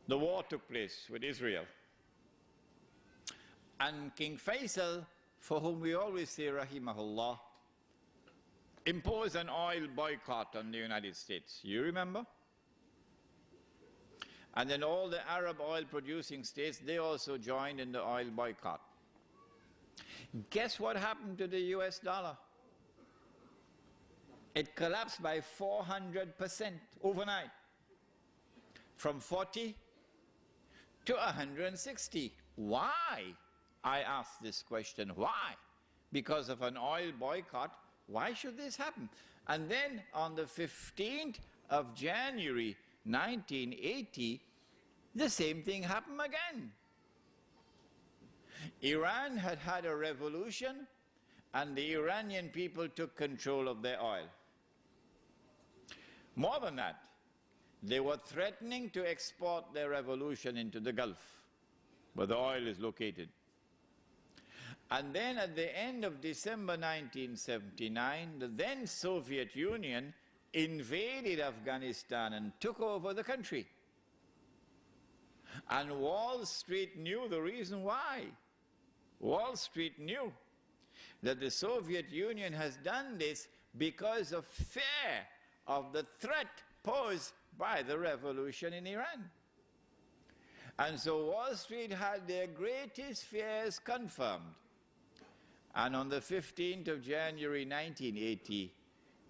the war took place with Israel. And King Faisal, for whom we always say rahimahullah, imposed an oil boycott on the United States. You remember? And then all the Arab oil-producing states, they also joined in the oil boycott. Guess what happened to the US dollar? It collapsed by 400% overnight, from 40 to 160. Why? I ask this question, why? Because of an oil boycott, why should this happen? And then on the 15th of January 1980, the same thing happened again. Iran had had a revolution, and the Iranian people took control of their oil. More than that, they were threatening to export their revolution into the Gulf, where the oil is located. And then at the end of December 1979, the then Soviet Union invaded Afghanistan and took over the country. And Wall Street knew the reason why. Wall Street knew that the Soviet Union has done this because of fear of the threat posed by the revolution in Iran. And so Wall Street had their greatest fears confirmed. And on the 15th of January 1980,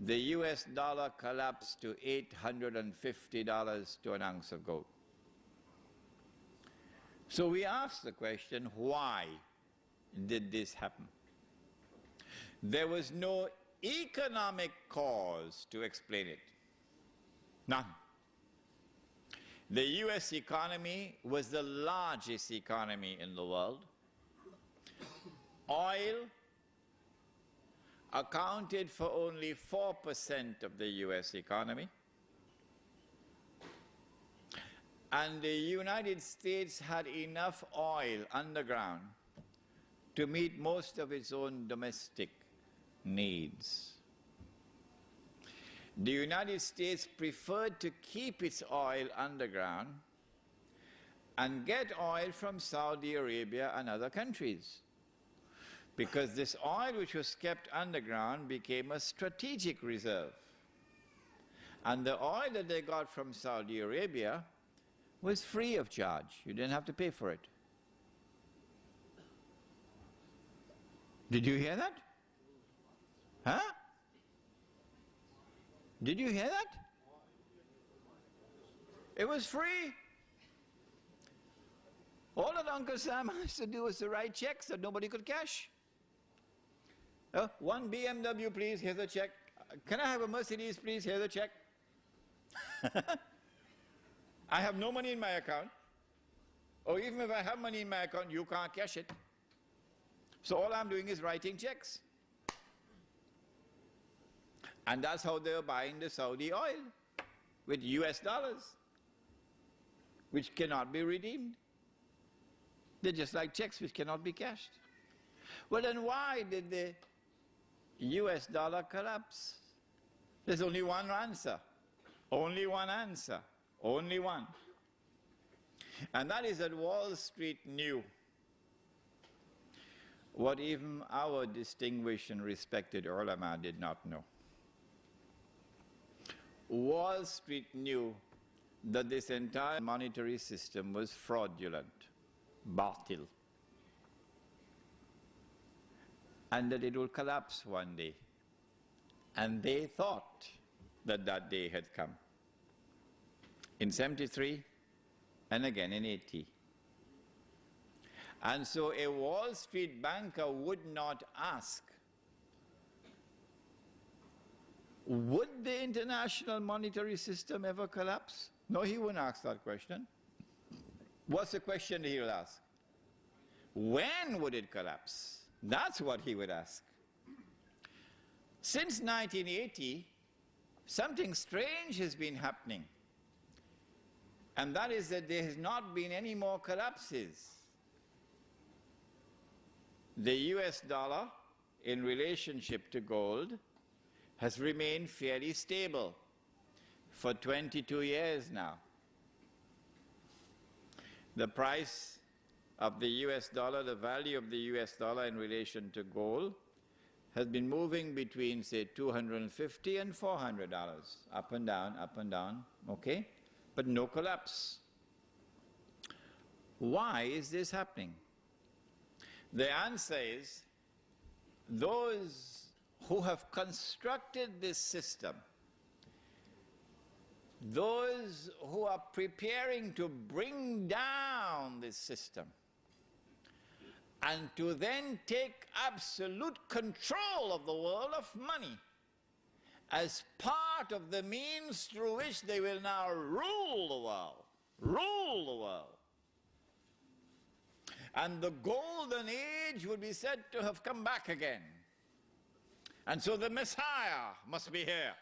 the US dollar collapsed to $850 to an ounce of gold. So we ask the question, why did this happen? There was no economic cause to explain it. None. The US economy was the largest economy in the world. Oil accounted for only 4% of the US economy. And the United States had enough oil underground to meet most of its own domestic needs. The United States preferred to keep its oil underground and get oil from Saudi Arabia and other countries, because this oil which was kept underground became a strategic reserve. And the oil that they got from Saudi Arabia was free of charge. You didn't have to pay for it. Did you hear that? Huh? Did you hear that? It was free. All that Uncle Sam has to do was to write checks that nobody could cash. One BMW, please, here's a check. Can I have a Mercedes, please? Here's a check. I have no money in my account. Or even if I have money in my account, you can't cash it. So all I'm doing is writing checks. And that's how they're buying the Saudi oil, with US dollars, which cannot be redeemed. They're just like checks which cannot be cashed. Well, then why did the US dollar collapse? There's only one answer. Only one answer. Only one. And that is that Wall Street knew what even our distinguished and respected ulama did not know. Wall Street knew that this entire monetary system was fraudulent, batil, and that it will collapse one day. And they thought that that day had come. In 73 and again in 80. And so a Wall Street banker would not ask, would the international monetary system ever collapse? No, he wouldn't ask that question. What's the question he will ask? When would it collapse? That's what he would ask. Since 1980, something strange has been happening. And that is that there has not been any more collapses. The US dollar, in relationship to gold, has remained fairly stable for 22 years now. the price of the US dollar, the value of the US dollar in relation to gold, has been moving between, say, $250 and $400, up and down, okay? But no collapse. Why is this happening? The answer is, those who have constructed this system, those who are preparing to bring down this system, and to then take absolute control of the world of money as part of the means through which they will now rule the world. Rule the world. And the golden age would be said to have come back again. And so the Messiah must be here.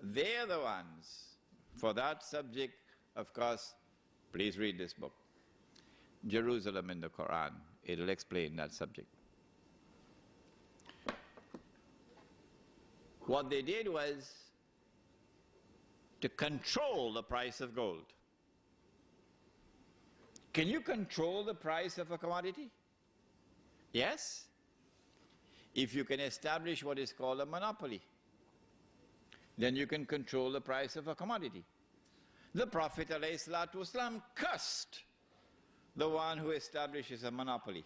They're the ones. For that subject, of course, please read this book, Jerusalem in the Quran. It'll explain that subject. What they did was to control the price of gold. Can you control the price of a commodity? Yes, if you can establish what is called a monopoly. Then you can control the price of a commodity. The Prophet ﷺ cursed the one who establishes a monopoly.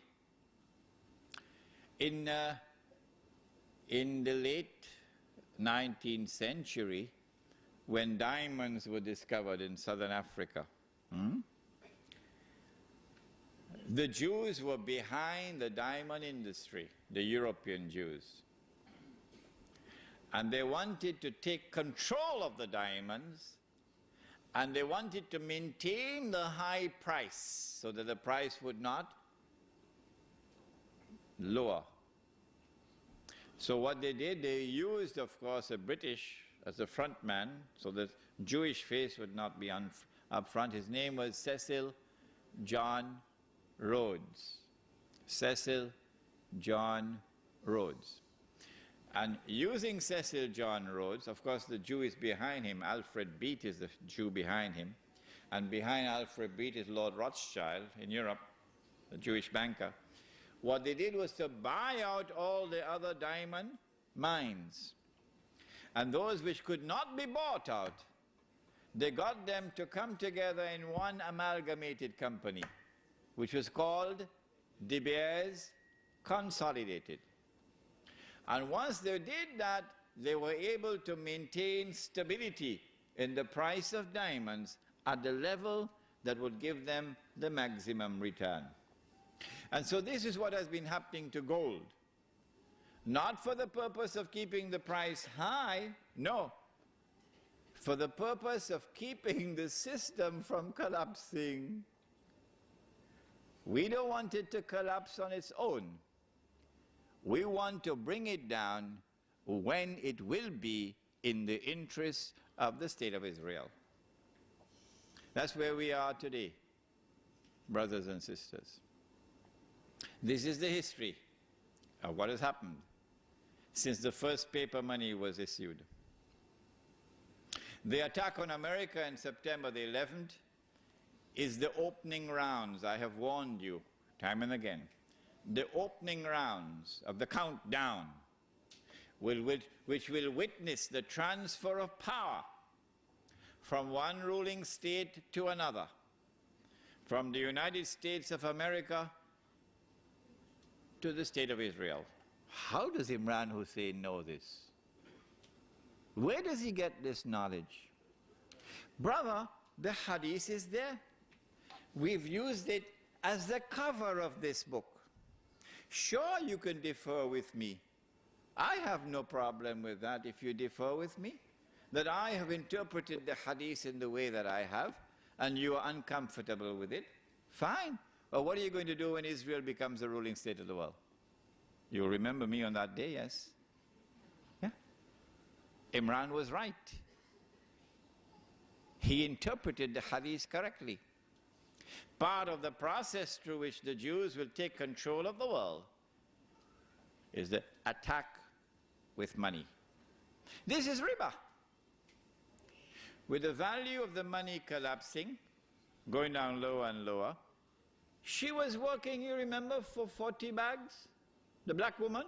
In the late 19th century, when diamonds were discovered in southern Africa, the Jews were behind the diamond industry, the European Jews. And they wanted to take control of the diamonds, and they wanted to maintain the high price so that the price would not lower. So what they did, they used, of course, a British as a front man, so that Jewish face would not be up front. His name was Cecil John Rhodes. Cecil John Rhodes. And using Cecil John Rhodes, of course the Jew is behind him, Alfred Beat is the Jew behind him, and behind Alfred Beat is Lord Rothschild in Europe, the Jewish banker. What they did was to buy out all the other diamond mines. And those which could not be bought out, they got them to come together in one amalgamated company, which was called De Beers Consolidated. And once they did that, they were able to maintain stability in the price of diamonds at the level that would give them the maximum return. And so this is what has been happening to gold. Not for the purpose of keeping the price high, no. For the purpose of keeping the system from collapsing. We don't want it to collapse on its own. We want to bring it down when it will be in the interest of the State of Israel. That's where we are today, brothers and sisters. This is the history of what has happened since the first paper money was issued. The attack on America on September the 11th is the opening rounds. I have warned you time and again. The opening rounds of the countdown, which will witness the transfer of power from one ruling state to another, from the United States of America to the State of Israel. How does Imran Hosein know this? Where does he get this knowledge? Brother, the hadith is there. We've used it as the cover of this book. Sure, you can differ with me. I have no problem with that if you differ with me, that I have interpreted the hadith in the way that I have, and you are uncomfortable with it. Fine. But what are you going to do when Israel becomes the ruling state of the world? You'll remember me on that day, yes? Yeah? Imran was right. He interpreted the hadith correctly. Part of the process through which the Jews will take control of the world is the attack with money. This is riba. With the value of the money collapsing, going down lower and lower. She was working, you remember, for 40 bags, the black woman.